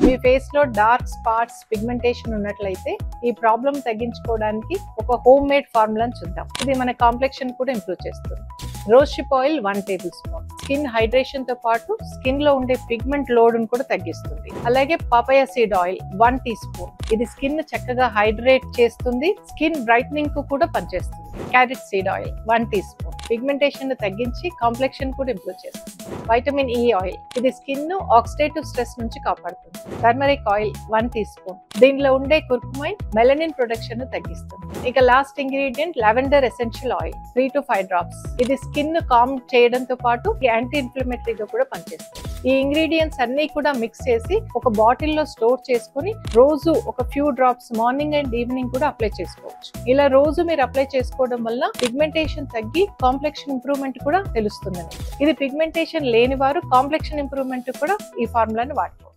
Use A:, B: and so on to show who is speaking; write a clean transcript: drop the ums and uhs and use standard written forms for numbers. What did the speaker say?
A: మీ face లో dark spots pigmentation ఉన్నట్లయితే ఈ ప్రాబ్లం తగ్గించుకోవడానికి ఒక హోమ్ మేడ్ ఫార్ములాని చూద్దాం. ఇది మన కాంప్లెక్షన్ కూడా ఇంప్రూవ్ చేస్తుంది. Rose ship oil 1 table spoon skin hydration తో పాటు స్కిన్ లో ఉండే పిగ్మెంట్ లోడ్ కూడా తగ్గిస్తుంది. అలాగే papaya seed oil 1 teaspoon, ఇది స్కిన్ చక్కగా హైడ్రేట్ చేస్తుంది, స్కిన్ బ్రైట్నింగ్ కు కూడా పనిచేస్తుంది. Carrot seed oil 1 teaspoon pigmentation ను తగ్గించి కాంప్లెక్షన్ కూడా ఇంప్రూవ్ చేస్తుంది. వైటమిన్ ఈ ఆయిల్, ఇది స్కిన్ ను ఆక్సిడేటివ్ స్ట్రెస్ నుంచి కాపాడుతుంది. టర్మరిక్ ఆయిల్ 1 టీ స్పూన్, దీనిలో ఉండే కుర్కుమైన్ మెలనిన్ ప్రొడక్షన్ ను తగ్గిస్తుంది. ఇక last ingredient lavender essential oil 3 to 5 drops, ఇది స్కిన్ ను కామ్ చేయడంతో పాటు యాంటీ ఇన్ఫ్లమేటరీగా కూడా పనిచేస్తుంది. ఈ ఇంగ్రీడియంట్స్ అన్ని కూడా మిక్స్ చేసి ఒక బాటిల్ లో స్టోర్ చేసుకుని రోజు ఒక few drops morning and evening కూడా అప్లై చేసుకోవచ్చు. ఇలా రోజు మీరు అప్లై చేసుకోవడం వల్ల పిగ్మెంటేషన్ తగ్గి కాంప్లెక్షన్ ఇంప్రూవ్మెంట్ కూడా తెలుస్తుంది. ఇది పిగ్మెంటేషన్ లేని వారు కాంప్లెక్షన్ ఇంప్రూవ్మెంట్ కూడా ఈ ఫార్ములాని వాడుకోవచ్చు.